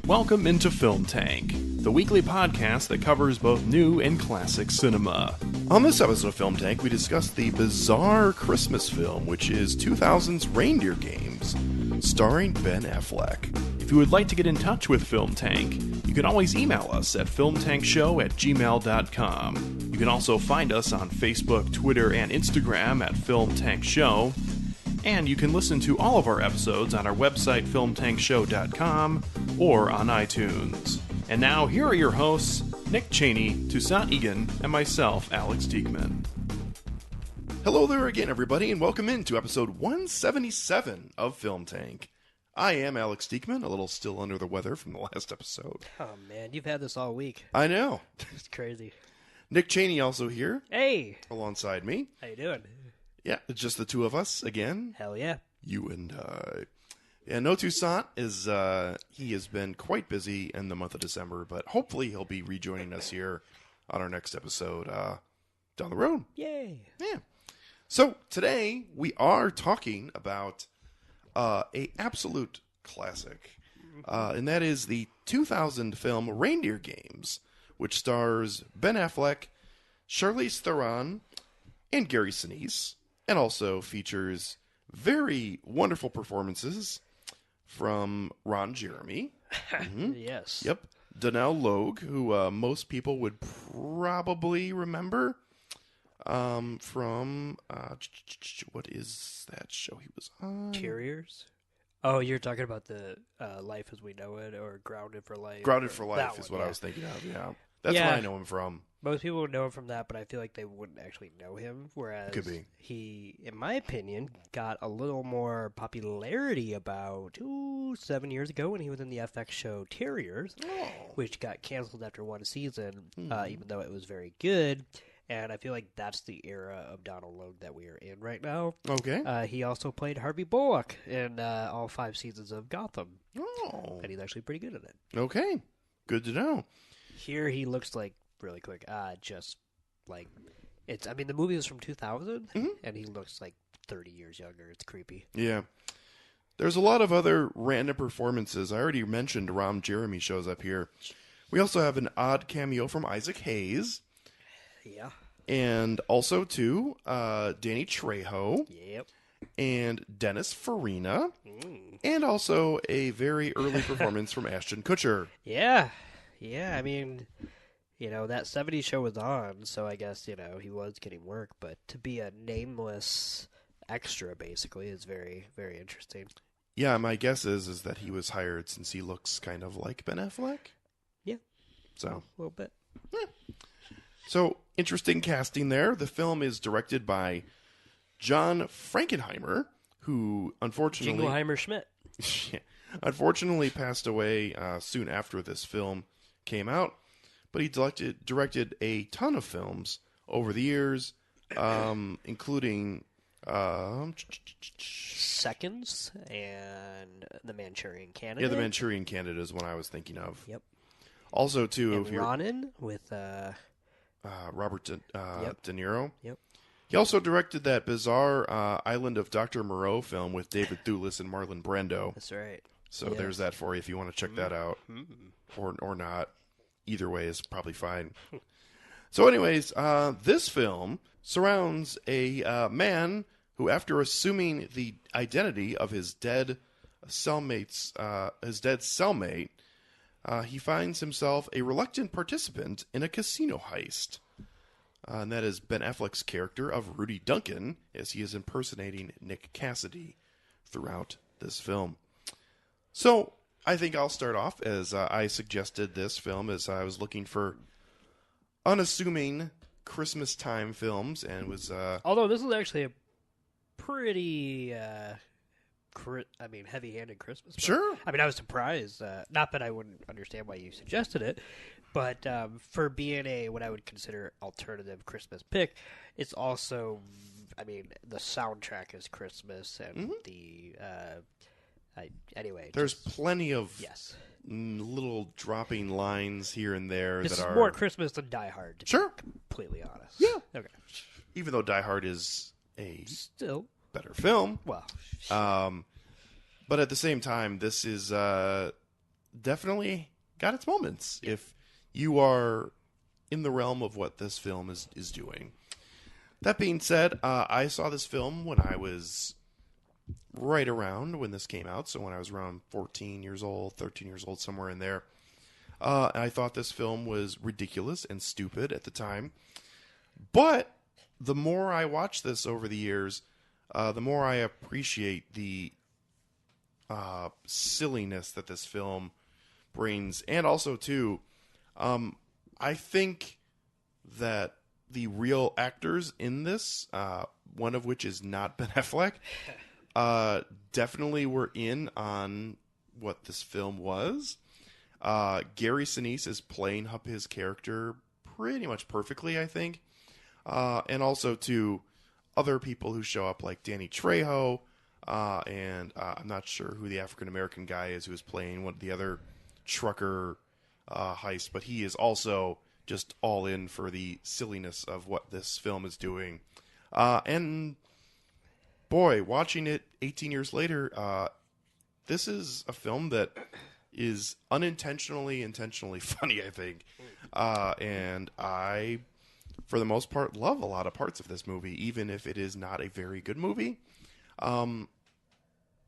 Welcome into Film Tank, the weekly podcast that covers both new and classic cinema. On this episode of Film Tank, we discuss the bizarre Christmas film, which is 2000's Reindeer Games, starring Ben Affleck. If you would like to get in touch with Film Tank, you can always email us at filmtankshow@gmail.com. You can also find us on Facebook, Twitter, and Instagram at Film Tank Show. And you can listen to all of our episodes on our website, filmtankshow.com, or on iTunes. And now, here are your hosts, Nick Cheney, Toussaint Egan, and myself, Alex Diekman. Hello there again, everybody, and welcome into episode 177 of Film Tank. I am Alex Diekman, a little still under the weather from the last episode. Oh, man, you've had this all week. I know. It's crazy. Nick Cheney also here. Hey! Alongside me. How you doing? Yeah, it's just the two of us again. Hell yeah. You and I. Yeah, no Toussaint is, he has been quite busy in the month of December, but hopefully he'll be rejoining us here on our next episode down the road. Yay. Yeah. So today we are talking about a absolute classic, and that is the 2000 film Reindeer Games, which stars Ben Affleck, Charlize Theron, and Gary Sinise, and also features very wonderful performances from Ron Jeremy. Mm-hmm. Yes. Yep. Donnell Logue, who most people would probably remember from what is that show he was on? Terriers? Oh, you're talking about the Life as We Know It, or Grounded for Life? Grounded for Life that is one, what yeah. I was thinking of, yeah. That's what I know him from. Most people would know him from that, but I feel like they wouldn't actually know him, whereas Could be. he, in my opinion, got a little more popularity about 7 years ago when he was in the FX show Terriers, which got canceled after one season, even though it was very good. And I feel like that's the era of Donald Logue that we are in right now. Okay. He also played Harvey Bullock in all 5 seasons of Gotham. Oh. And he's actually pretty good at it. Okay. Good to know. Here he looks like, really quick, just like, I mean, the movie was from 2000, and he looks like 30 years younger. It's creepy. Yeah. There's a lot of other random performances. I already mentioned Ron Jeremy shows up here. We also have an odd cameo from Isaac Hayes. Yeah. And also, too, Danny Trejo. Yep. And Dennis Farina. And also a very early performance from Ashton Kutcher. Yeah. Yeah, I mean, that 70s show was on, so I guess, he was getting work, but to be a nameless extra, basically, is very, very interesting. Yeah, my guess is that he was hired since he looks kind of like Ben Affleck. Yeah. So. A little bit. Yeah. So, interesting casting there. The film is directed by John Frankenheimer, who unfortunately... Jingleheimer Schmidt. unfortunately passed away soon after this film came out. But he directed a ton of films over the years, including... Seconds and The Manchurian Candidate. Yeah, The Manchurian Candidate is one I was thinking of. Yep. Also, too... And Ronin with... Robert De Niro. Yep. He also directed that bizarre Island of Dr. Moreau film with David Thewlis and Marlon Brando. That's right. So there's that for you if you want to check that out. Or not. Either way is probably fine. So anyways, this film surrounds a man who, after assuming the identity of his dead cellmate, he finds himself a reluctant participant in a casino heist. And that is Ben Affleck's character of Rudy Duncan, as he is impersonating Nick Cassidy throughout this film. So, I think I'll start off as I suggested this film as I was looking for unassuming Christmas time films, and was... Although this is actually a pretty... heavy-handed Christmas film. Sure. I mean, I was surprised. Not that I wouldn't understand why you suggested it, but for being what I would consider alternative Christmas pick, it's also, the soundtrack is Christmas, and anyway. There's plenty of little dropping lines here and there this that are... is more Christmas than Die Hard, to be completely honest. Yeah. Okay. Even though Die Hard is still better film. Well, but at the same time, this is definitely got its moments if you are in the realm of what this film is doing. That being said, I saw this film when I was right around when this came out, so when I was around 14 years old, 13 years old, somewhere in there. And I thought this film was ridiculous and stupid at the time. But the more I watch this over the years, the more I appreciate the silliness that this film brings. And also, too, I think that the real actors in this, one of which is not Ben Affleck, definitely were in on what this film was. Gary Sinise is playing up his character pretty much perfectly, I think. And also to other people who show up, like Danny Trejo, and I'm not sure who the African-American guy is who is playing one of the other trucker heist, but he is also just all in for the silliness of what this film is doing. And boy, watching it 18 years later, this is a film that is intentionally funny, I think. And I, for the most part, love a lot of parts of this movie, even if it is not a very good movie.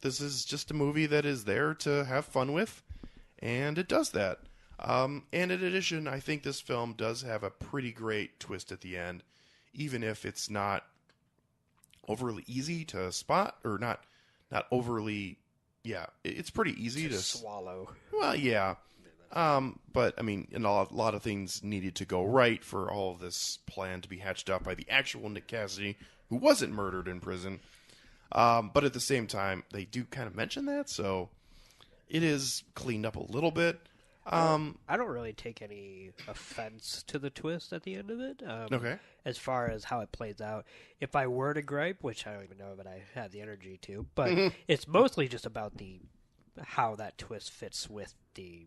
This is just a movie that is there to have fun with, and it does that. And in addition, I think this film does have a pretty great twist at the end, even if it's not overly easy to spot, or not overly, it's pretty easy to swallow. Well, yeah. But, I mean, and a lot of things needed to go right for all of this plan to be hatched out by the actual Nick Cassidy, who wasn't murdered in prison. But at the same time, they do kind of mention that, so it is cleaned up a little bit. I don't really take any offense to the twist at the end of it. Okay. As far as how it plays out, if I were to gripe, which I don't even know that I have the energy to, but it's mostly just about how that twist fits with the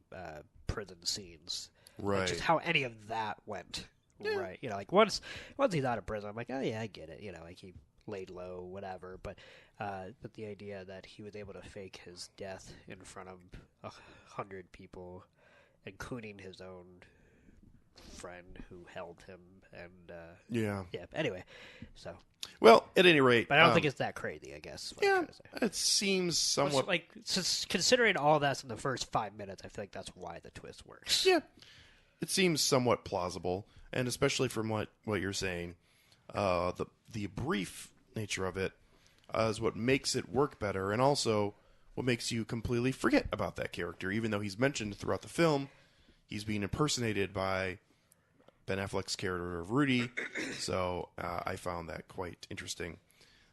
prison scenes, right? Like just how any of that went, right? You know, like once he's out of prison, I'm like, oh yeah, I get it. You know, like he laid low, whatever. But the idea that he was able to fake his death in front of 100 people, including his own friend who held him, and yeah. Anyway, so well, at any rate, but I don't think it's that crazy. I guess. Yeah, it seems somewhat like considering all that's in the first 5 minutes. I feel like that's why the twist works. Yeah, it seems somewhat plausible, and especially from what you're saying, the brief nature of it is what makes it work better, and also what makes you completely forget about that character, even though he's mentioned throughout the film. He's being impersonated by Ben Affleck's character of Rudy, so I found that quite interesting.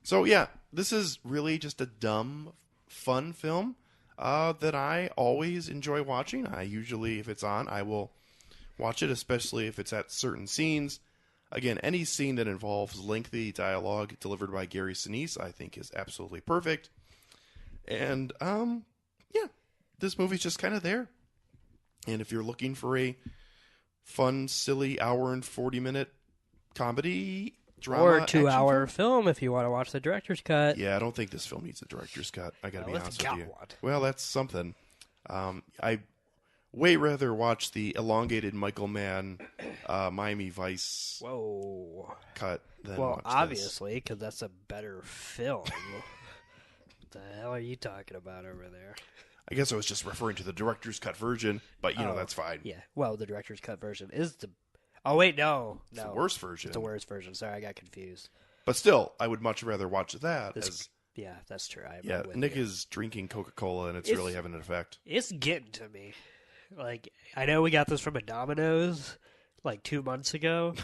So yeah, this is really just a dumb, fun film that I always enjoy watching. I usually, if it's on, I will watch it, especially if it's at certain scenes. Again, any scene that involves lengthy dialogue delivered by Gary Sinise, I think is absolutely perfect. And, this movie's just kind of there. And if you're looking for a fun, silly, hour and 40-minute comedy, drama, or 2-hour film if you want to watch the director's cut. Yeah, I don't think this film needs a director's cut. I gotta be honest with you. One. Well, that's something. I way rather watch the elongated Michael Mann Miami Vice cut than watch obviously, because that's a better film. What the hell are you talking about over there? I guess I was just referring to the director's cut version, but that's fine. Yeah, well, the director's cut version is the... Oh, wait, no. It's the worst version. It's the worst version. Sorry, I got confused. But still, I would much rather watch that. Yeah, that's true. Nick is drinking Coca-Cola, and it's really having an effect. It's getting to me. Like, I know we got this from a Domino's like 2 months ago,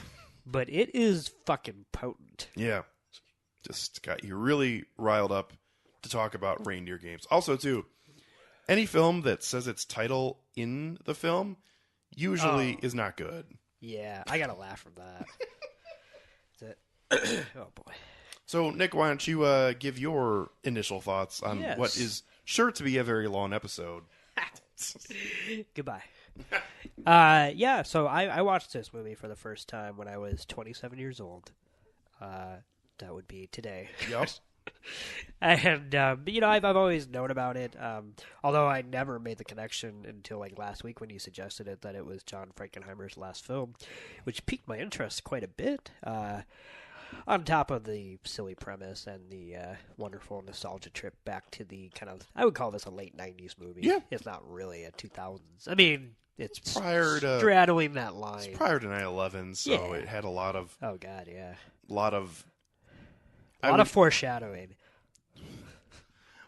but it is fucking potent. Yeah. Just got you really riled up to talk about reindeer games. Also, too, any film that says its title in the film usually is not good. Yeah, I got to laugh from that. Oh, boy. So, Nick, why don't you give your initial thoughts on what is sure to be a very long episode? Goodbye. So I watched this movie for the first time when I was 27 years old. That would be today. Yep. And I've always known about it. Although I never made the connection until like last week when you suggested it that it was John Frankenheimer's last film, which piqued my interest quite a bit. On top of the silly premise and the wonderful nostalgia trip back to the kind of, I would call this a late 90s movie. Yeah. It's not really a 2000s. I mean, it's prior to straddling that line. It's prior to 9/11, so it had a lot of. Oh God, yeah. A lot of foreshadowing.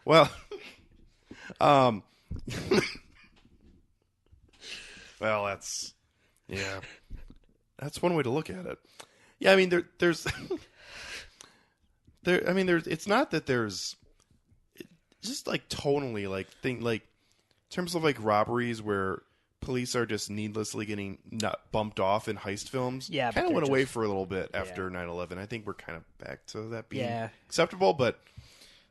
Well, well, that's one way to look at it. Yeah, I mean, there's, it's not that there's, just like tonally, like in terms of like robberies where police are just needlessly getting bumped off in heist films. Yeah, kind of went away for a little bit after 9/11. I think we're kind of back to that being acceptable. But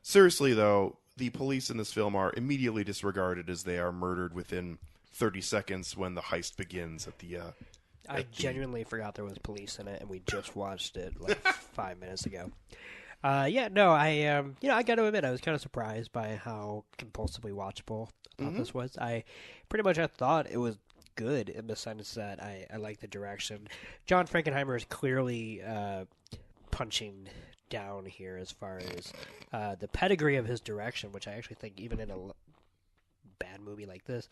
seriously, though, the police in this film are immediately disregarded as they are murdered within 30 seconds when the heist begins at the. I genuinely forgot there was police in it, and we just watched it like 5 minutes ago. I got to admit, I was kind of surprised by how compulsively watchable I thought this was. I thought it was good in the sense that I like the direction. John Frankenheimer is clearly punching down here as far as the pedigree of his direction, which I actually think even in a bad movie like this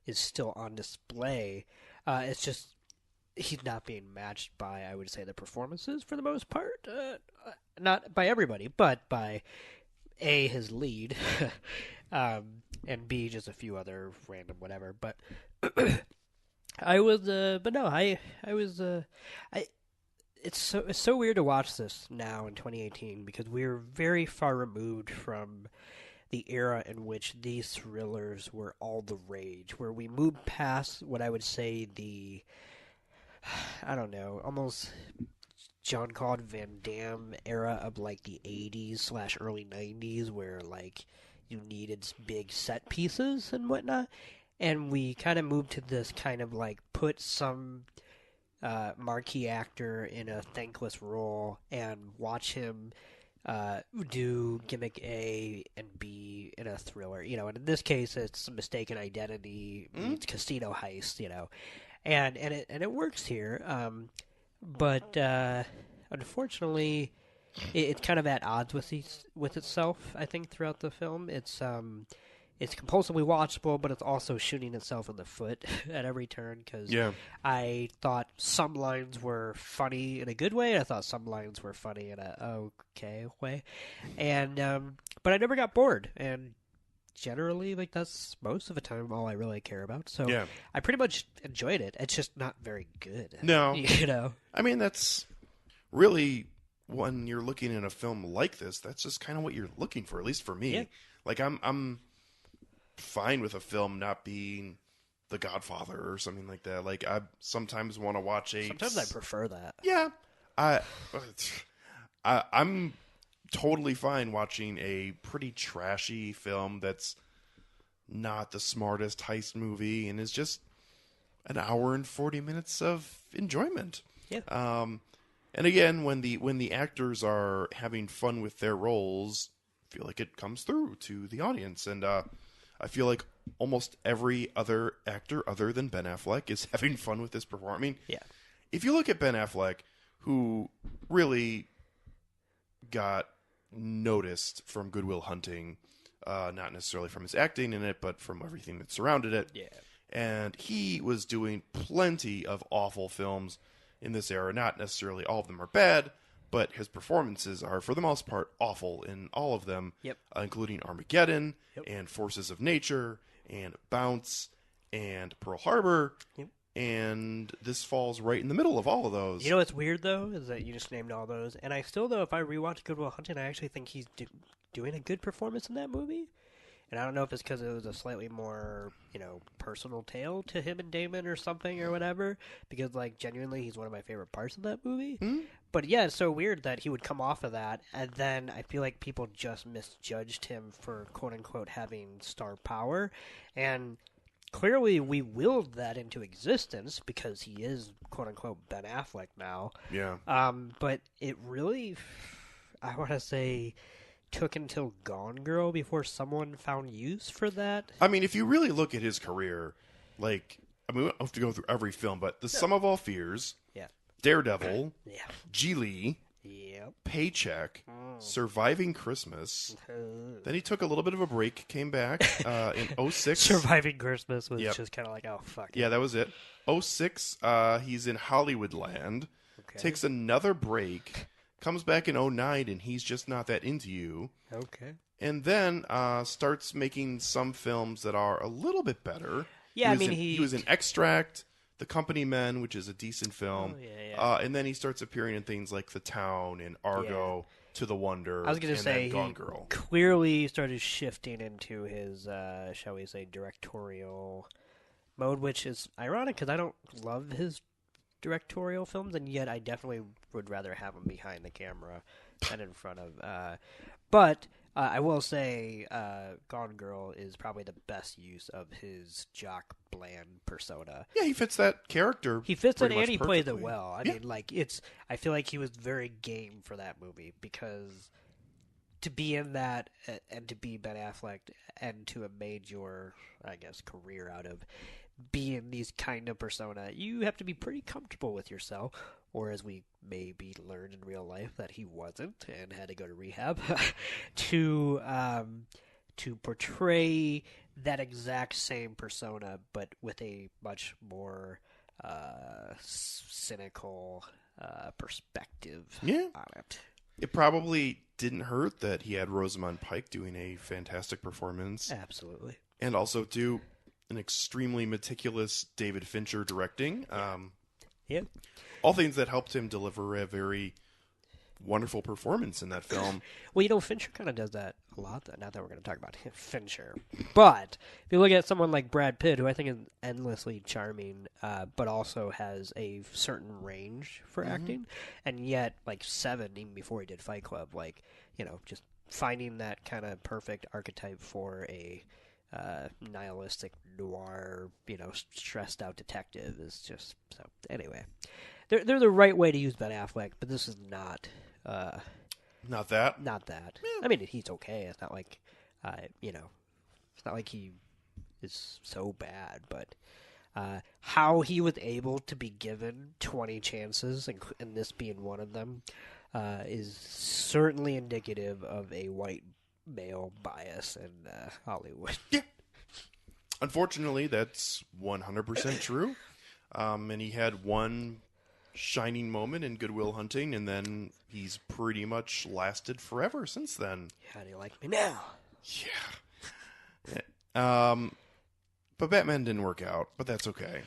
is still on display. It's just he's not being matched by, I would say, the performances for the most part. Not by everybody, but by A, his lead, and B, just a few other random whatever. But it's so weird to watch this now in 2018 because we're very far removed from the era in which these thrillers were all the rage, where we moved past what I would say the, I don't know, almost Jean-Claude Van Damme era of like the 80s / early 90s where like you needed big set pieces and whatnot. And we kind of moved to this kind of like put some marquee actor in a thankless role and watch him do gimmick A and B in a thriller. And in this case it's Mistaken Identity meets Casino Heist, and it works here. But unfortunately, it's kind of at odds with itself. I think throughout the film, it's compulsively watchable, but it's also shooting itself in the foot at every turn. Because I thought some lines were funny in a good way, and I thought some lines were funny in a okay way, and but I never got bored. And generally, like that's most of the time all I really care about. So I pretty much enjoyed it. It's just not very good. No, I mean that's really when you're looking at a film like this. That's just kind of what you're looking for, at least for me. Yeah. Like I'm fine with a film not being The Godfather or something like that. Like I sometimes want to watch Sometimes I prefer that. Yeah, I'm totally fine watching a pretty trashy film that's not the smartest heist movie and is just an hour and 40 minutes of enjoyment. Yeah. And again, when the actors are having fun with their roles, I feel like it comes through to the audience. And I feel like almost every other actor other than Ben Affleck is having fun with this performance. I mean, if you look at Ben Affleck, who really got noticed from Good Will Hunting, not necessarily from his acting in it, but from everything that surrounded it. Yeah. And he was doing plenty of awful films in this era. Not necessarily all of them are bad, but his performances are, for the most part, awful in all of them, including Armageddon and Forces of Nature and Bounce and Pearl Harbor. And this falls right in the middle of all of those. You know what's weird, though, is that you just named all those. And I still, though, if I rewatch Good Will Hunting, I actually think he's doing a good performance in that movie. And I don't know if it's because it was a slightly more, personal tale to him and Damon or something or whatever. Because, genuinely, he's one of my favorite parts of that movie. Mm-hmm. But, yeah, it's so weird that he would come off of that. And then I feel like people just misjudged him for, quote-unquote, having star power. And clearly we willed that into existence because he is, quote-unquote, Ben Affleck now. Yeah. But it really, I want to say, took until Gone Girl before someone found use for that. I mean, if you really look at his career, like, I mean, we don't have to go through every film, but The Sum of All Fears, Yeah. Daredevil, Yeah. Geely, Yep. Paycheck, Surviving Christmas. Then he took a little bit of a break, came back in 06. Surviving Christmas was Yep. just kind of like, oh, fuck. Yeah, that was it. 06, he's in Hollywoodland. Okay. Takes another break. Comes back in 09, and he's just not that into you. Okay. And then starts making some films that are a little bit better. Yeah, he was in Extract, The Company Men, which is a decent film. Oh, yeah. And then he starts appearing in things like The Town and Argo, To the Wonder, I was going to and say then Gone he Girl. clearly started shifting into his, shall we say, directorial mode, which is ironic because I don't love his directorial films, and yet I definitely would rather have him behind the camera than in front of. But I will say, Gone Girl is probably the best use of his jock bland persona. Yeah, he fits that character. He fits it, pretty and much he plays it perfectly. well. I mean, like I feel like he was very game for that movie because to be in that and to be Ben Affleck and to have made your, I guess, career out of being these kind of persona, you have to be pretty comfortable with yourself. Or as we maybe learned in real life that he wasn't and had to go to rehab to portray that exact same persona, but with a much more cynical perspective on it. It probably didn't hurt that he had Rosamund Pike doing a fantastic performance. Absolutely. And also, too, an extremely meticulous David Fincher directing. Yeah. All things that helped him deliver a very wonderful performance in that film. Well, Fincher kind of does that a lot. Not that we're going to talk about Fincher. But if you look at someone like Brad Pitt, who I think is endlessly charming, but also has a certain range for acting, and yet, like, Seven, even before he did Fight Club, like, just finding that kind of perfect archetype for a nihilistic noir, stressed out detective is just so. Anyway, they're the right way to use Ben Affleck, but this is not. Not that. Not that. Yeah. I mean, he's okay. It's not like, it's not like he is so bad. But how he was able to be given 20 chances, and this being one of them, is certainly indicative of a white male bias in Hollywood. Yeah. Unfortunately, that's 100% true. And he had one shining moment in Good Will Hunting, and then he's pretty much lasted forever since then. How do you like me now? Yeah. But Batman didn't work out, but that's okay.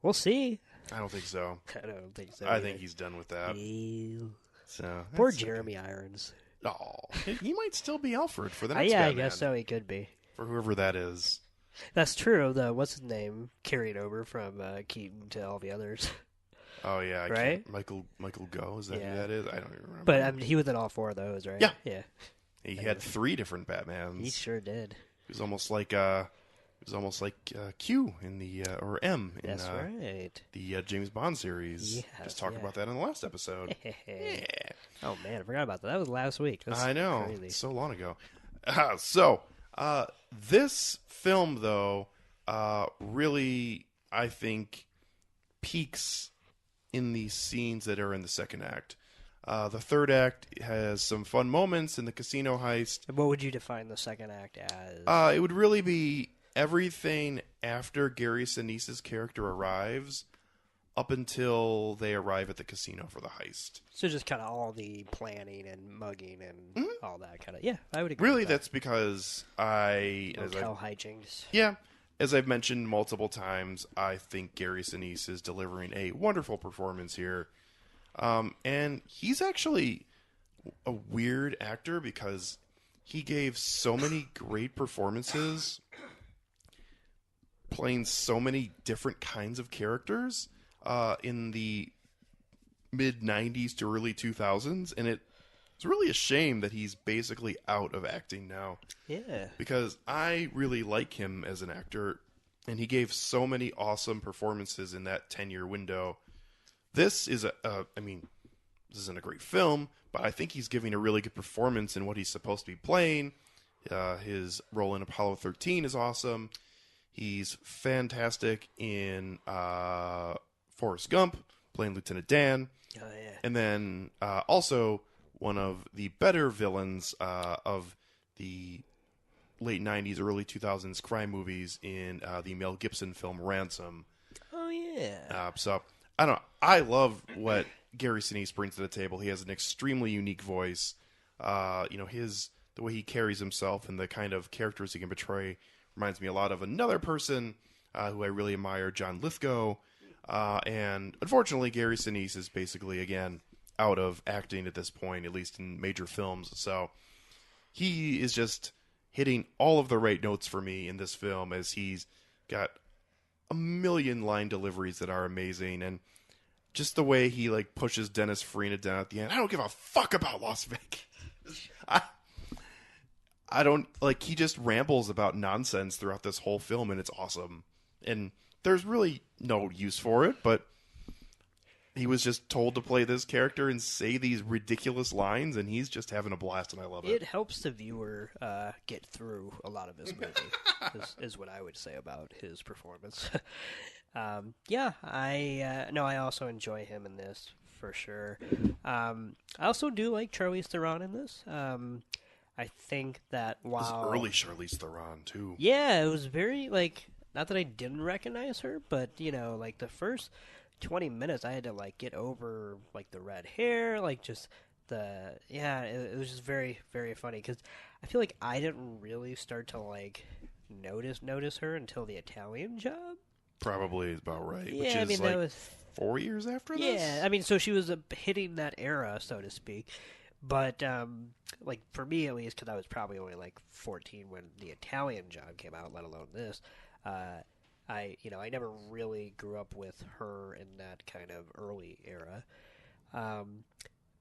We'll see. I don't think so. I don't think so. I think he's done with that. Ew. So Poor that's Jeremy Irons. okay. Oh, he might still be Alfred for the next Yeah, Batman. I guess so. He could be. For whoever that is. That's true. What's his name carried over from Keaton to all the others. Oh yeah, Right? Michael Go, is that Yeah. who that is? I don't even remember. But I mean, he was in all four of those, right? Yeah. Yeah. He had 3 different Batmans. He sure did. It was almost like Q in the or M in That's right. the James Bond series. Yes, Just talked yeah. about that in the last episode. Yeah. Oh man, I forgot about that. That was last week. That's I know. Crazy. It's so long ago. This film though really I think peaks in the scenes that are in the second act. The third act has some fun moments in the casino heist. And what would you define the second act as? It would really be everything after Gary Sinise's character arrives up until they arrive at the casino for the heist. So just kind of all the planning and mugging and all that kind of. Yeah, I would agree. Really, with that. that's because Hotel hijinks. Yeah, as I've mentioned multiple times, I think Gary Sinise is delivering a wonderful performance here. And he's actually a weird actor because he gave so many great performances playing so many different kinds of characters in the mid-90s to early 2000s, and it's really a shame that he's basically out of acting now. Yeah. Because I really like him as an actor, and he gave so many awesome performances in that 10-year window. This is this isn't a great film, but I think he's giving a really good performance in what he's supposed to be playing. His role in Apollo 13 is awesome. He's fantastic in Forrest Gump, playing Lieutenant Dan. Oh, yeah. And then also one of the better villains of the late 90s, early 2000s crime movies in the Mel Gibson film Ransom. Oh, yeah. So, I don't know. I love what Gary Sinise brings to the table. He has an extremely unique voice. The way he carries himself and the kind of characters he can portray reminds me a lot of another person who I really admire, John Lithgow. And unfortunately, Gary Sinise is basically, again, out of acting at this point, at least in major films. So he is just hitting all of the right notes for me in this film, as he's got a million line deliveries that are amazing. And just the way he pushes Dennis Farina down at the end. I don't give a fuck about Las Vegas. I don't, he just rambles about nonsense throughout this whole film, and it's awesome. And there's really no use for it, but he was just told to play this character and say these ridiculous lines, and he's just having a blast, and I love it. It helps the viewer get through a lot of his movie, is what I would say about his performance. I also enjoy him in this, for sure. I also do like Charlize Theron in this. I think that This is early Charlize Theron, too. Yeah, it was very, not that I didn't recognize her, but, the first 20 minutes I had to, get over, the red hair, it was just very, very funny, because I feel like I didn't really start to, notice her until The Italian Job. Probably is about right. Yeah, which is, that was 4 years after this? Yeah, so she was hitting that era, so to speak. But, for me at least, because I was probably only 14 when The Italian Job came out, let alone this, I never really grew up with her in that kind of early era.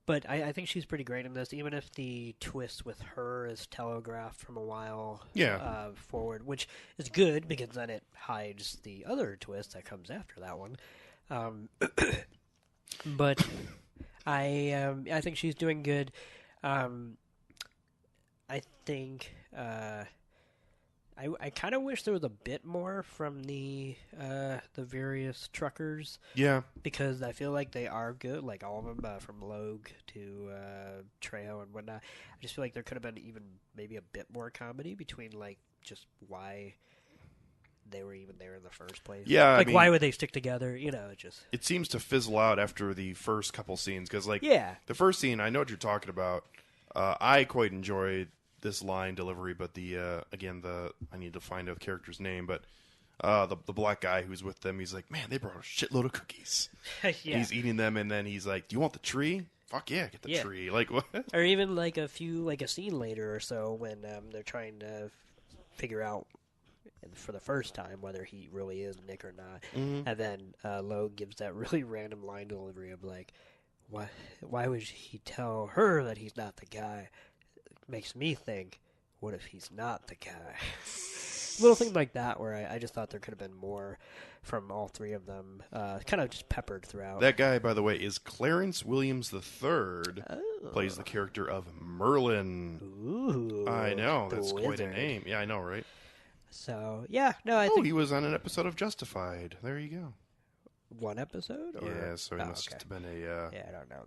But I think she's pretty great in this, even if the twist with her is telegraphed from a while forward, which is good because then it hides the other twist that comes after that one. But I think she's doing good. I think I kind of wish there was a bit more from the various truckers. Yeah. Because I feel like they are good, all of them, from Logue to Trejo and whatnot. I just feel like there could have been even maybe a bit more comedy between, just why they were even there in the first place. Yeah, why would they stick together? It seems to fizzle out after the first couple scenes, because, the first scene, I know what you're talking about. I quite enjoyed this line delivery, but I need to find a character's name, but the black guy who's with them, he's like, man, they brought a shitload of cookies. Yeah. He's eating them, and then he's like, do you want the tree? Fuck yeah, get the tree. What? Or even a scene later or so when they're trying to figure out for the first time whether he really is Nick or not. Mm-hmm. And then Logue gives that really random line delivery of why would he tell her that he's not the guy? Makes me think, what if he's not the guy? Little things like that where I just thought there could have been more from all three of them, kind of just peppered throughout. That guy, by the way, is Clarence Williams III, plays the character of Merlin. Ooh, I know, that's quite a name. Yeah, I know, right? So, I think he was on an episode of Justified. There you go. One episode? Or? Yeah, so he must have been a... Yeah, I don't know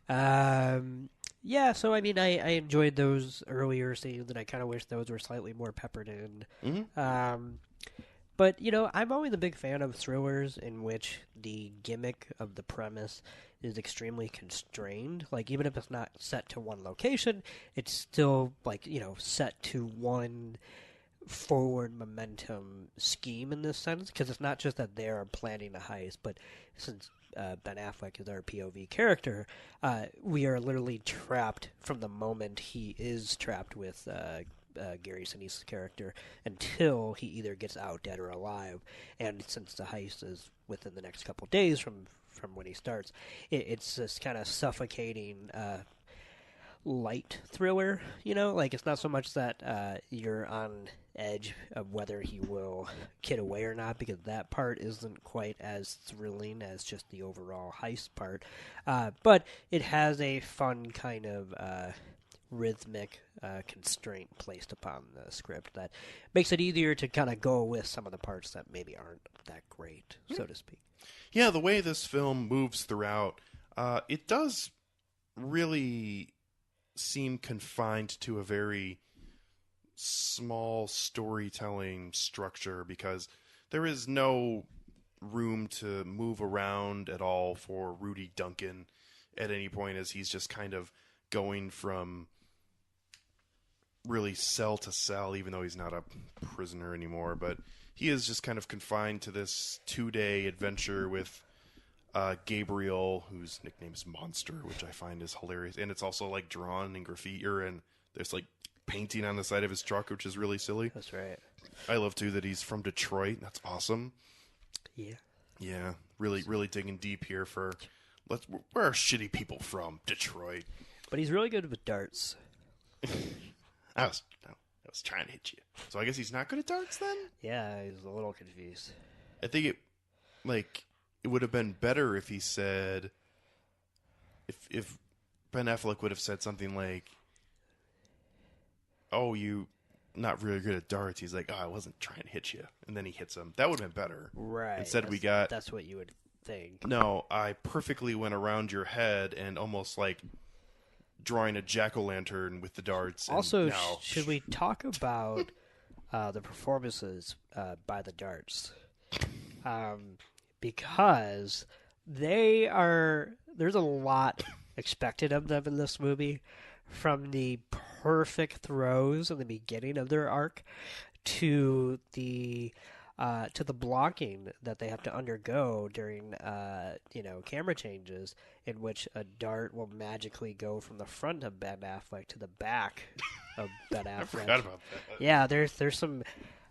that. Yeah. So I enjoyed those earlier scenes, and I kind of wish those were slightly more peppered in. Mm-hmm. But, I'm always a big fan of thrillers in which the gimmick of the premise is extremely constrained. Even if it's not set to one location, it's still, set to one forward momentum scheme in this sense, because it's not just that they're planning a heist, but since Ben Affleck is our POV character, we are literally trapped from the moment he is trapped with Gary Sinise's character until he either gets out dead or alive. And since the heist is within the next couple days from when he starts, it's this kind of suffocating light thriller, you know? Like, it's not so much that you're on edge of whether he will get away or not, because that part isn't quite as thrilling as just the overall heist part. But it has a fun kind of rhythmic constraint placed upon the script that makes it easier to kind of go with some of the parts that maybe aren't that great, so to speak. Yeah, the way this film moves throughout, it does really seem confined to a very small storytelling structure, because there is no room to move around at all for Rudy Duncan at any point, as he's just kind of going from really cell to cell, even though he's not a prisoner anymore. But he is just kind of confined to this 2-day adventure with Gabriel, whose nickname is Monster, which I find is hilarious. And it's also like drawn in graffiti, and there's like painting on the side of his truck, which is really silly. That's right. I love too that he's from Detroit. That's awesome. Yeah. Yeah, really digging deep here for where are shitty people from? Detroit. But he's really good with darts. I was trying to hit you. So I guess he's not good at darts then? Yeah, he's a little confused. I think it would have been better if he said, if Ben Affleck would have said something like, "Oh, you not really good at darts." He's like, "Oh, I wasn't trying to hit you," and then he hits him. That would have been better. Right. Instead, that's what you would think. No, I perfectly went around your head and almost like drawing a jack-o'-lantern with the darts. Also, should we talk about the performances by the darts? Because there's a lot expected of them in this movie, from the perfect throws in the beginning of their arc to the blocking that they have to undergo during camera changes, in which a dart will magically go from the front of Ben Affleck to the back of Ben Affleck. I forgot about that. Yeah, there's some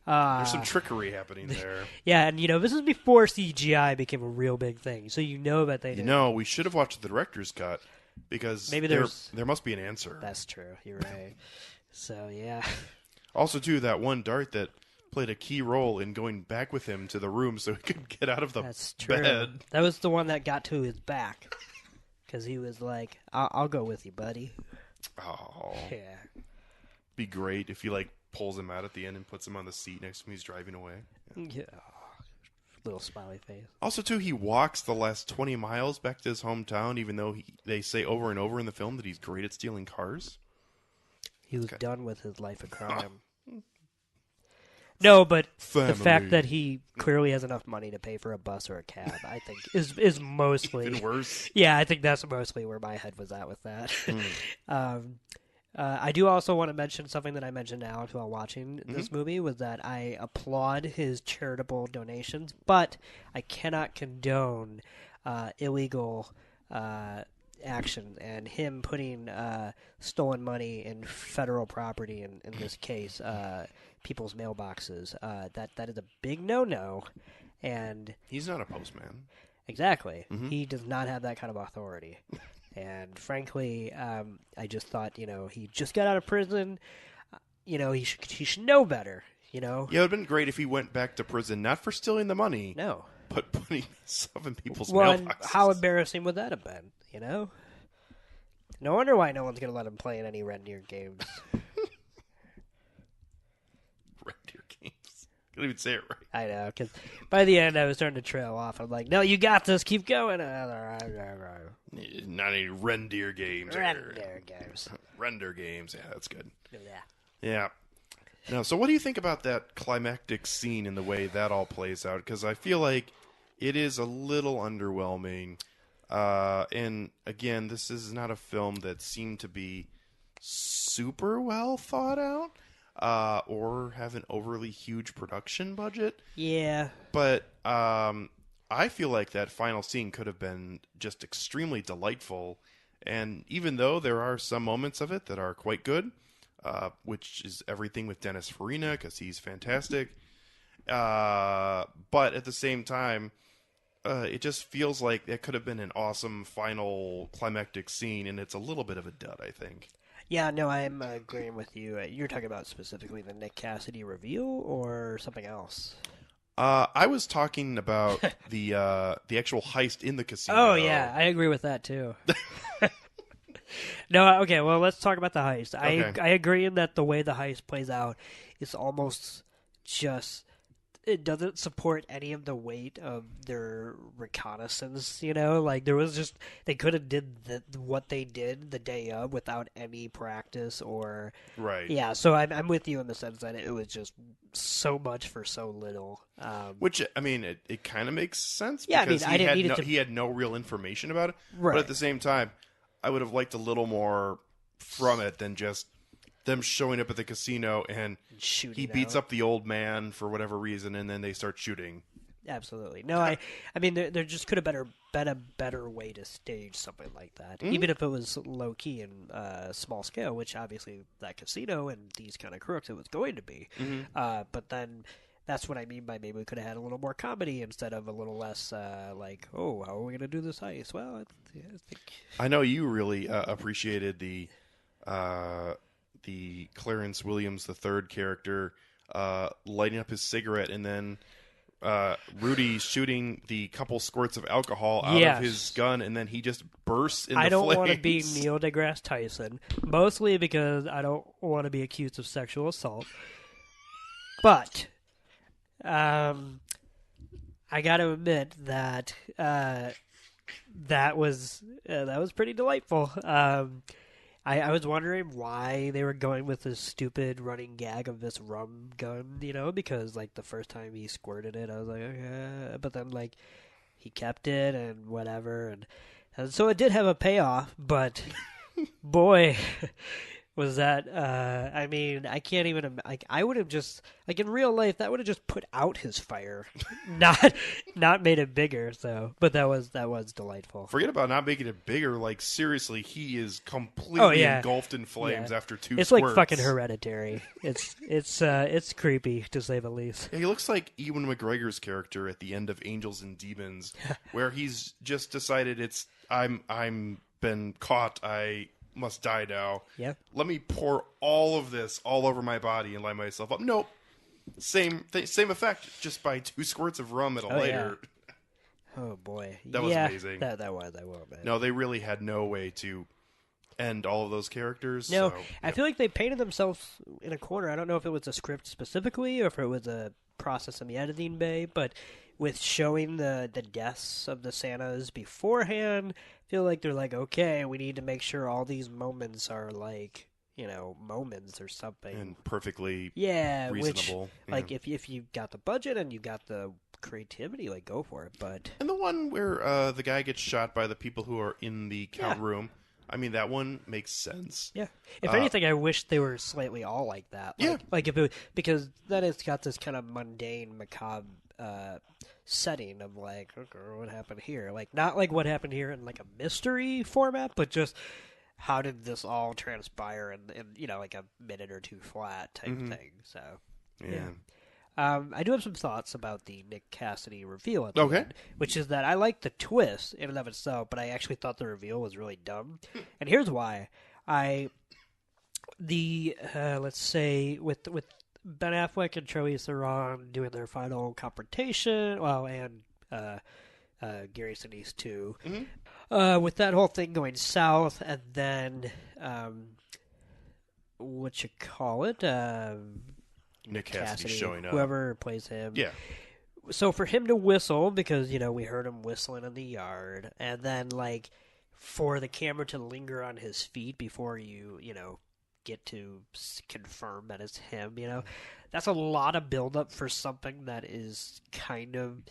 there's some trickery happening there. Yeah, and this is before CGI became a real big thing, so that they we should have watched the director's cut, because maybe there must be an answer. That's true. You're right. So yeah. Also, too, that one dart that played a key role in going back with him to the room so he could get out of the That's true. bed. That was the one that got to his back, because he was like, I'll go with you, buddy." Oh, Yeah. be great if he pulls him out at the end and puts him on the seat next to him. He's driving away. Yeah. Little smiley face. Also, too, he walks the last 20 miles back to his hometown, even though they say over and over in the film that he's great at stealing cars. He was done with his life of crime. No, but Family. the fact that he clearly has enough money to pay for a bus or a cab, I think, is mostly... Even worse. Yeah, I think that's mostly where my head was at with that. I do also want to mention something that I mentioned to Alex while watching this movie, was that I applaud his charitable donations, but I cannot condone illegal action, and him putting stolen money in federal property, in this case, people's mailboxes. That is a big no-no, and He's not a postman. exactly, he does not have that kind of authority. And frankly, I just thought, he just got out of prison. He should know better. Yeah, it would have been great if he went back to prison, not for stealing the money, No. but putting stuff in people's Well, mailboxes. and how embarrassing would that have been? No wonder why no one's going to let him play in any Reindeer games. Reindeer games. Couldn't even say it right. I know, because by the end I was starting to trail off. I'm like, no, you got this. Keep going. Not any reindeer games. Reindeer games. Reindeer games. Yeah, that's good. Yeah. Yeah. Now, so what do you think about that climactic scene and the way that all plays out? Because I feel like it is a little underwhelming. And again, this is not a film that seemed to be super well thought out, or have an overly huge production budget. Yeah. But I feel like that final scene could have been just extremely delightful. And even though there are some moments of it that are quite good, which is everything with Dennis Farina, because he's fantastic. But at the same time, it just feels like it could have been an awesome final climactic scene, and it's a little bit of a dud, I think. Yeah, no, I'm agreeing with you. You're talking about specifically the Nick Cassidy reveal or something else? I was talking about the actual heist in the casino. Oh, yeah, I agree with that, too. No, okay, well, let's talk about the heist. Okay. I agree in that the way the heist plays out is almost just... It doesn't support any of the weight of their reconnaissance, you know? Like, there was just... They could have did what they did the day of without any practice or... Right. Yeah, so I'm with you in the sense that it was just so much for so little. Which, I mean, it kind of makes sense. Yeah, because I didn't need it to... he had no real information about it. Right. But at the same time, I would have liked a little more from it than just them showing up at the casino and shooting he beats out. up the old man for whatever reason, and then they start shooting. Absolutely. No, I mean, there just could have been a better way to stage something like that, even if it was low key and small scale, which obviously that casino and these kind of crooks it was going to be. But then that's what I mean by maybe we could have had a little more comedy instead of a little less like, oh, how are we going to do this heist? Well, I think I know you really appreciated the Clarence Williams III character lighting up his cigarette and then Rudy shooting the couple squirts of alcohol out of his gun, and then he just bursts into flames. I don't want to be Neil deGrasse Tyson, mostly because I don't want to be accused of sexual assault. But I got to admit that that was pretty delightful. I was wondering why they were going with this stupid running gag of this rum gun, you know, because, like, the first time he squirted it, I was like, okay. But then, like, he kept it and whatever. And so it did have a payoff, but, boy, was that, I mean, I can't even, like, I would have just, like, in real life, that would have just put out his fire, not made it bigger, so, but that was delightful. Forget about not making it bigger, like, seriously, he is completely engulfed in flames after two It's squirts. like fucking Hereditary. It's creepy, to say the least. Yeah, he looks like Ewan McGregor's character at the end of Angels and Demons, where he's just decided I'm been caught, I must die now. Yeah. Let me pour all of this all over my body and light myself up. Nope. Same effect, just by two squirts of rum at a lighter. Yeah. Oh boy, that was amazing. That was, I will admit. No, they really had no way to end all of those characters. No, so, I feel like they painted themselves in a corner. I don't know if it was a script specifically or if it was a process in the editing bay, but with showing the deaths of the Santas beforehand, I feel like they're like, okay, we need to make sure all these moments are like, you know, moments or something. And perfectly Which, reasonable. like, if you got the budget and you got the creativity, like, go for it. But and the one where the guy gets shot by the people who are in the count room, I mean, that one makes sense. Yeah. If anything, I wish they were slightly all like that. Like, yeah. Like if it, because then it's got this kind of mundane, macabre setting of like, okay, what happened here? Like, not like what happened here in like a mystery format, but just how did this all transpire in you know, like a minute or two flat type thing. So, yeah. I do have some thoughts about the Nick Cassidy reveal at the end, which is that I like the twist in and of itself, but I actually thought the reveal was really dumb. And here's why. Let's say with Ben Affleck and Charlize Theron doing their final confrontation, well, and Gary Sinise too, with that whole thing going south, and then what you call it? Nick Cassidy showing up. Whoever plays him. Yeah. So for him to whistle, because, you know, we heard him whistling in the yard, and then, like, for the camera to linger on his feet before you know, get to confirm that it's him, you know, that's a lot of buildup for something that is kind of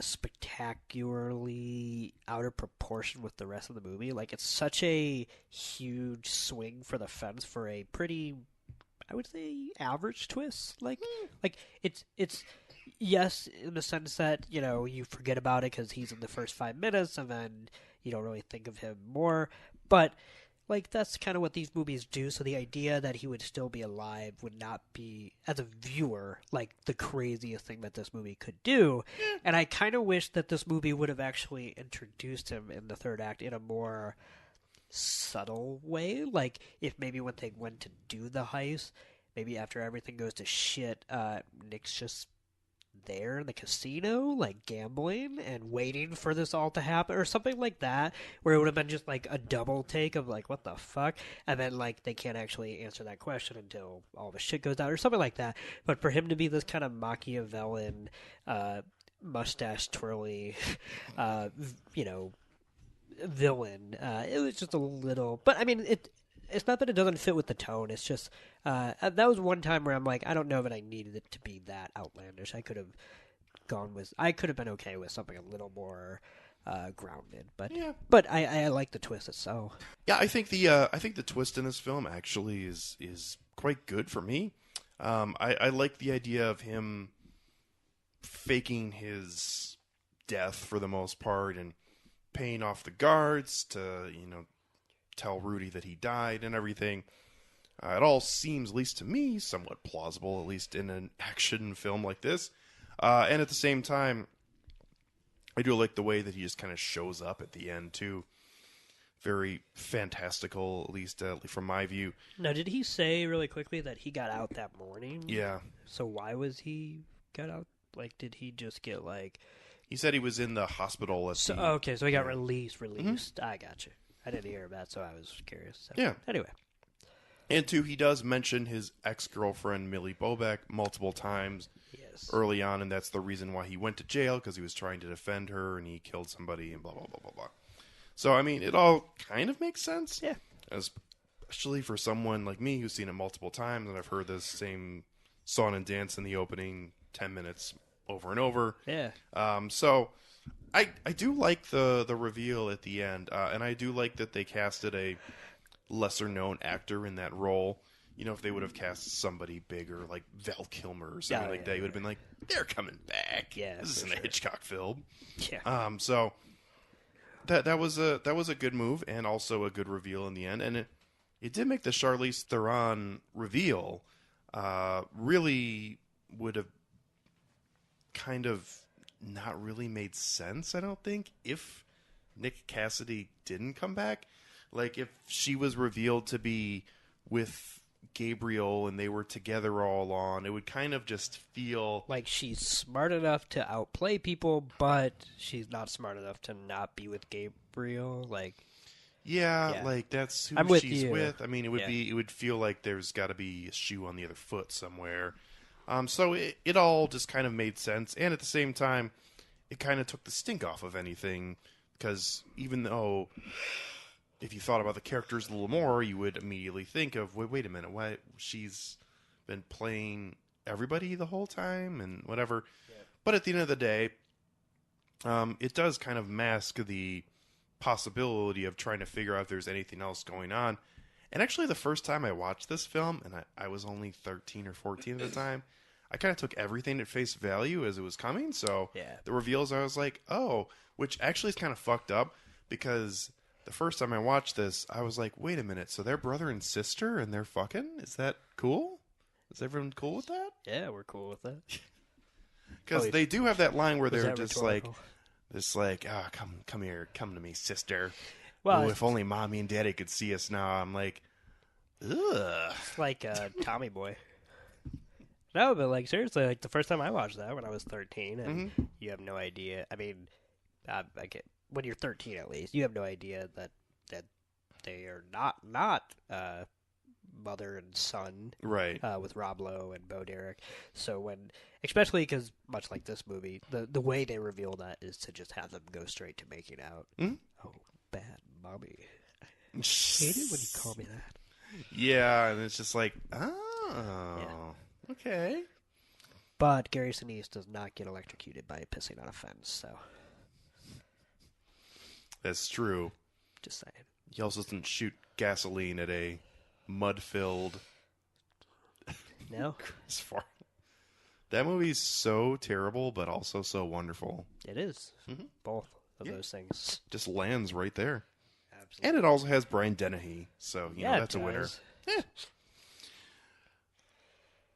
spectacularly out of proportion with the rest of the movie. Like, it's such a huge swing for the fence for a pretty, I would say, average twist. Like it's yes, in the sense that, you know, you forget about it because he's in the first 5 minutes, and then you don't really think of him more. But like, that's kind of what these movies do. So the idea that he would still be alive would not be, as a viewer, like the craziest thing that this movie could do. And I kind of wish that this movie would have actually introduced him in the third act in a more subtle way. Like, if maybe when they went to do the heist, maybe after everything goes to shit, Nick's just there in the casino, like gambling and waiting for this all to happen, or something like that, where it would have been just like a double take of like, what the fuck? And then like they can't actually answer that question until all the shit goes down, or something like that. But for him to be this kind of Machiavellian, mustache twirly, villain, it was just a little. But I mean, it's not that it doesn't fit with the tone. It's just that was one time where I'm like, I don't know that I needed it to be that outlandish. I could have been okay with something a little more grounded. But Yeah. but I like the twist itself. Yeah, I think the twist in this film actually is quite good for me. I like the idea of him faking his death for the most part and paying off the guards to tell Rudy that he died and everything. It all seems, at least to me, somewhat plausible, at least in an action film like this. And at the same time, I do like the way that he just kind of shows up at the end, too. Very fantastical, at least from my view. Now, did he say really quickly that he got out that morning? Yeah. So why was he got out? Like, did he just get like... He said he was in the hospital at the... Okay, so he got released. Mm-hmm. I got you. I didn't hear that, so I was curious. So. Yeah. Anyway. And, too, he does mention his ex-girlfriend, Millie Bobek, multiple times early on, and that's the reason why he went to jail, because he was trying to defend her, and he killed somebody, and blah, blah, blah, blah, blah. So, I mean, it all kind of makes sense. Yeah. Especially for someone like me who's seen it multiple times, and I've heard this same song and dance in the opening 10 minutes over and over. Yeah. So... I do like the reveal at the end, and I do like that they casted a lesser-known actor in that role. If they would have cast somebody bigger, like Val Kilmer or something like that, you would have been like, they're coming back. Yeah, this isn't a Hitchcock film. Yeah. So that was a good move, and also a good reveal in the end. And it did make the Charlize Theron reveal really would have kind of not really made sense, I don't think, if Nick Cassidy didn't come back. Like, if she was revealed to be with Gabriel and they were together all along, it would kind of just feel... like she's smart enough to outplay people, but she's not smart enough to not be with Gabriel. Like... Yeah, like, that's who I'm with she's you. with. I mean, it would feel like there's got to be a shoe on the other foot somewhere. So it all just kind of made sense, and at the same time, it kind of took the stink off of anything, because even though if you thought about the characters a little more, you would immediately think of, wait a minute, why she's been playing everybody the whole time, and whatever. Yeah. But at the end of the day, it does kind of mask the possibility of trying to figure out if there's anything else going on. And actually, the first time I watched this film, and I was only 13 or 14 at the time, I kind of took everything at face value as it was coming. So the reveals, I was like, oh, which actually is kind of fucked up, because the first time I watched this, I was like, wait a minute, so they're brother and sister and they're fucking? Is that cool? Is everyone cool with that? Yeah, we're cool with that. Because they do have that line where they're just like, come here, come to me, sister. Well, if only mommy and daddy could see us now. I'm like, ugh. It's like Tommy Boy. No, but like seriously, like the first time I watched that when I was 13, and you have no idea. I mean, I get when you're 13 at least, you have no idea that they are not mother and son, right? With Rob Lowe and Bo Derek. So especially because much like this movie, the way they reveal that is to just have them go straight to making out. Oh, bad mommy. I hate it when you call me that. Yeah, and it's just like, oh, okay. But Gary Sinise does not get electrocuted by pissing on a fence, so. That's true. Just saying. He also doesn't shoot gasoline at a mud-filled... No? That movie's so terrible, but also so wonderful. It is. Both of those things. Just lands right there. Absolutely. And it also has Brian Dennehy, so you know that's a winner. Yeah.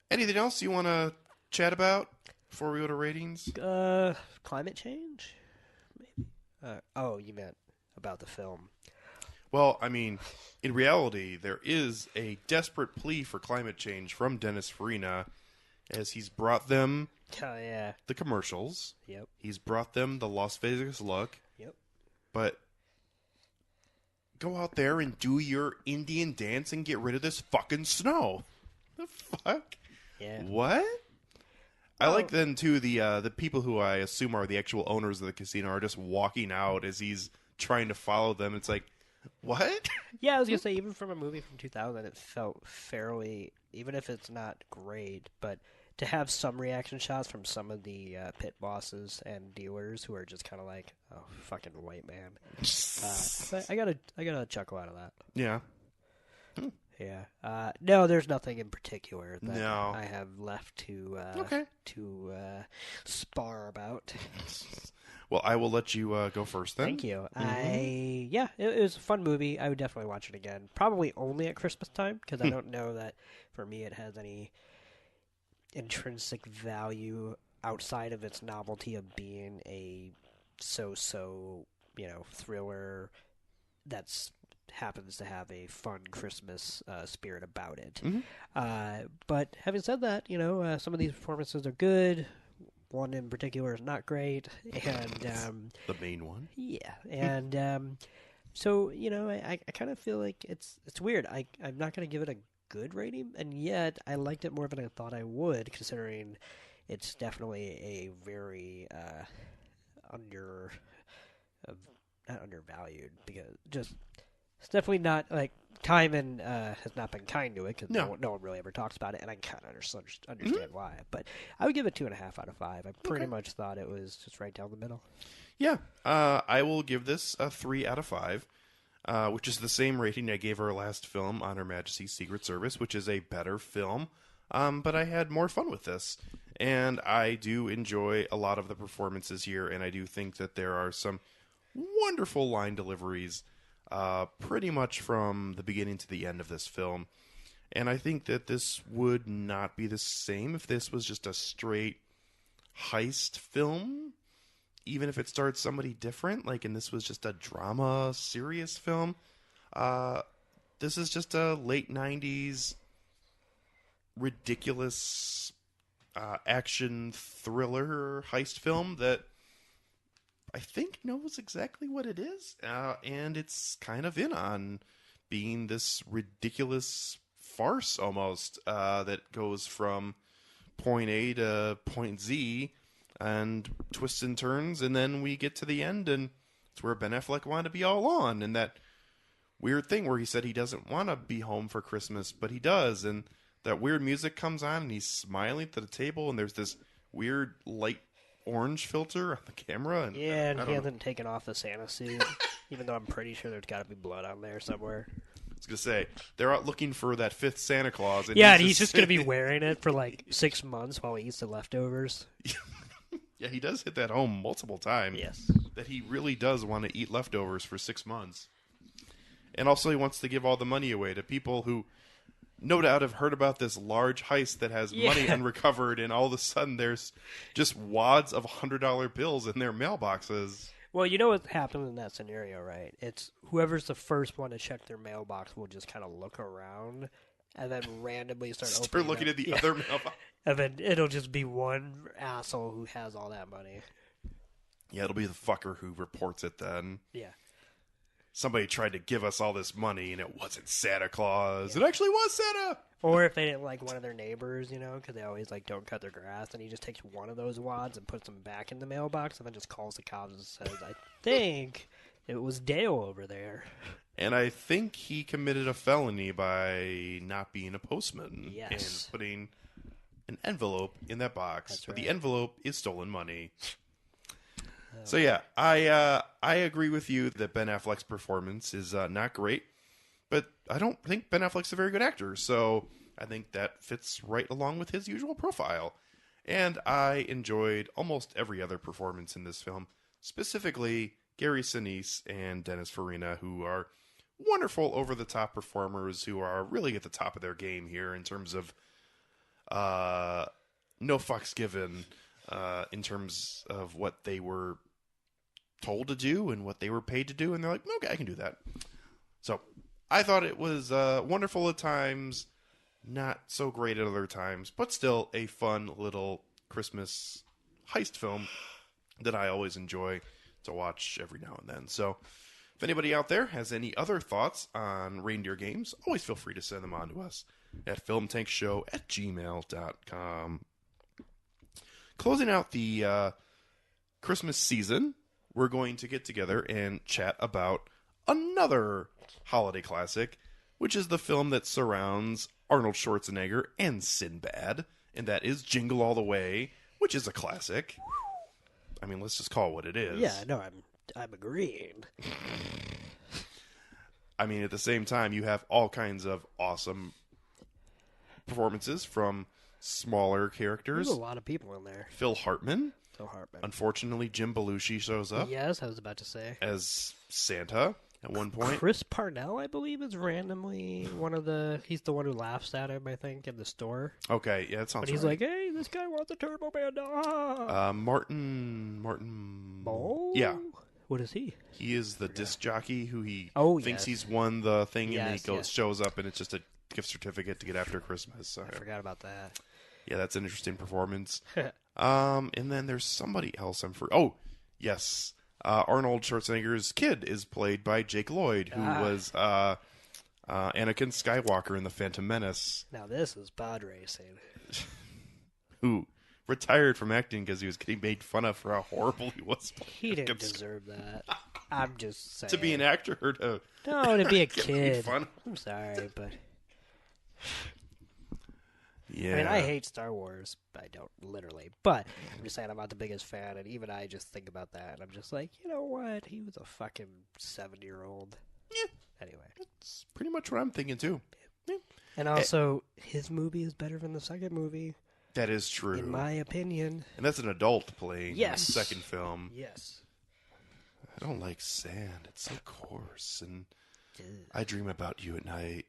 Anything else you want to chat about before we go to ratings? Climate change? Maybe. You meant about the film. Well, I mean, in reality, there is a desperate plea for climate change from Dennis Farina, as he's brought them Oh, yeah. the commercials. Yep. He's brought them the Las Vegas look. Yep. But go out there and do your Indian dance and get rid of this fucking snow. The fuck? Yeah. What? I like then too the people who I assume are the actual owners of the casino are just walking out as he's trying to follow them. It's like, what? Yeah, I was gonna say, even from a movie from 2000, it felt fairly, even if it's not great, but to have some reaction shots from some of the pit bosses and dealers who are just kind of like, oh, fucking white man. But I gotta chuckle out of that. Yeah. Yeah. No, there's nothing in particular that No. I have left to Okay. spar about. Well, I will let you go first then. Thank you. It was a fun movie. I would definitely watch it again. Probably only at Christmas time, because I don't know that for me it has any intrinsic value outside of its novelty of being a so-so, thriller that's happens to have a fun Christmas spirit about it. But having said that, some of these performances are good. One in particular is not great, and the main one. yeah, and so I kind of feel like it's weird. I'm not going to give it a good rating, and yet I liked it more than I thought I would, considering it's definitely a very not undervalued, because just it's definitely not like time and has not been kind to it, because no one really ever talks about it, and I kind of understand why. But I would give it 2.5 out of 5. I pretty much thought it was just right down the middle. Yeah, I will give this a 3 out of 5, which is the same rating I gave our last film, On Her Majesty's Secret Service, which is a better film, but I had more fun with this. And I do enjoy a lot of the performances here, and I do think that there are some wonderful line deliveries pretty much from the beginning to the end of this film. And I think that this would not be the same if this was just a straight heist film, even if it starred somebody different, and this was just a drama, serious film. This is just a late 90s ridiculous action thriller heist film that I think knows exactly what it is, and it's kind of in on being this ridiculous farce almost that goes from point A to point Z and twists and turns, and then we get to the end, and it's where Ben Affleck wanted to be all on, and that weird thing where he said he doesn't want to be home for Christmas, but he does, and that weird music comes on, and he's smiling at the table, and there's this weird light orange filter on the camera. And yeah, and he hasn't taken off the Santa suit, even though I'm pretty sure there's got to be blood on there somewhere. I was going to say, they're out looking for that 5th Santa Claus. And yeah, and he's just going to be wearing it for 6 months while he eats the leftovers. Yeah, he does hit that home multiple times. Yes. That he really does want to eat leftovers for 6 months. And also he wants to give all the money away to people who no doubt have heard about this large heist that has money unrecovered, and all of a sudden there's just wads of $100 bills in their mailboxes. Well, you know what happened in that scenario, right? It's whoever's the first one to check their mailbox will just kind of look around and then randomly start looking at the other mailbox. And then it'll just be one asshole who has all that money. Yeah, it'll be the fucker who reports it then. Yeah. Somebody tried to give us all this money, and it wasn't Santa Claus. Yeah. It actually was Santa! Or if they didn't like one of their neighbors, because they always don't cut their grass, and he just takes one of those wads and puts them back in the mailbox, and then just calls the cops and says, I think it was Dale over there. And I think he committed a felony by not being a postman. Yes. And putting an envelope in that box. That's but right. the envelope is stolen money. So yeah, I agree with you that Ben Affleck's performance is not great, but I don't think Ben Affleck's a very good actor, so I think that fits right along with his usual profile. And I enjoyed almost every other performance in this film, specifically Gary Sinise and Dennis Farina, who are wonderful over-the-top performers who are really at the top of their game here in terms of no fucks given. In terms of what they were told to do and what they were paid to do, and they're like, okay, I can do that. So I thought it was wonderful at times, not so great at other times, but still a fun little Christmas heist film that I always enjoy to watch every now and then. So if anybody out there has any other thoughts on reindeer games, always feel free to send them on to us at filmtankshow@gmail.com. Closing out the Christmas season, we're going to get together and chat about another holiday classic, which is the film that surrounds Arnold Schwarzenegger and Sinbad, and that is Jingle All the Way, which is a classic. I mean, let's just call it what it is. Yeah, no, I'm agreeing. I mean, at the same time, you have all kinds of awesome performances from smaller characters. There's a lot of people in there. Phil Hartman. Phil Hartman. Unfortunately, Jim Belushi shows up. Yes, I was about to say. As Santa at one point. Chris Parnell, I believe, is randomly he's the one who laughs at him, I think, in the store. Okay, yeah, that sounds right. But he's like, hey, this guy wants a Turbo Man. Martin. Oh? Yeah. What is he? He is the disc jockey who he thinks he's won the thing, and he shows up, and it's just a gift certificate to get after Christmas. So, I forgot about that. Yeah, that's an interesting performance. And then there's somebody else Oh, yes. Arnold Schwarzenegger's kid is played by Jake Lloyd, who was Anakin Skywalker in The Phantom Menace. Now this is pod racing. Who retired from acting because he was getting made fun of for how horrible he was. He didn't deserve that. I'm just saying. To be an actor or to... No, to be a kid. Fun. I'm sorry, but... Yeah. I mean, I hate Star Wars. I don't, literally. But I'm just saying I'm not the biggest fan, and even I just think about that, and I'm just like, you know what? He was a fucking 70-year-old. Yeah. Anyway. That's pretty much what I'm thinking, too. Yeah. And also, his movie is better than the second movie. That is true. In my opinion. And that's an adult playing the Yes. second film. Yes. I don't like sand. It's so coarse, and I dream about you at night.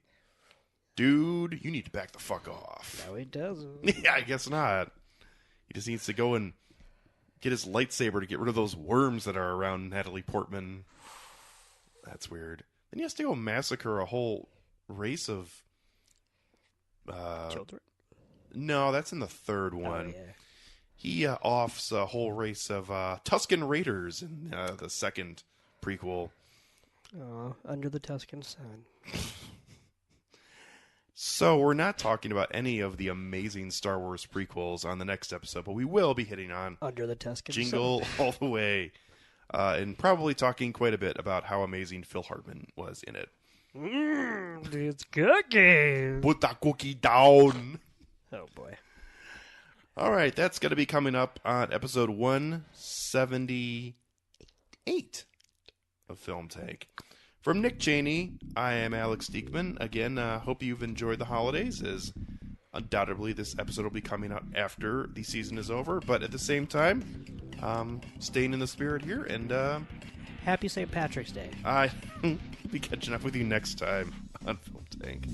Dude, you need to back the fuck off. No, he doesn't. Yeah, I guess not. He just needs to go and get his lightsaber to get rid of those worms that are around Natalie Portman. That's weird. Then he has to go massacre a whole race of... Children? No, that's in the third one. Oh, yeah. He offs a whole race of Tusken Raiders in the second prequel. Oh, Under the Tuscan Sun. So we're not talking about any of the amazing Star Wars prequels on the next episode, but we will be hitting on Under the Tuscan Jingle Sun. All the Way, and probably talking quite a bit about how amazing Phil Hartman was in it. It's cooking. Put that cookie down. Oh, boy. All right, that's going to be coming up on episode 178 of Film Tank. From Nick Cheney, I am Alex Diekman. Again, hope you've enjoyed the holidays, as undoubtedly this episode will be coming out after the season is over. But at the same time, staying in the spirit here, and Happy St. Patrick's Day. I'll be catching up with you next time on Film Tank.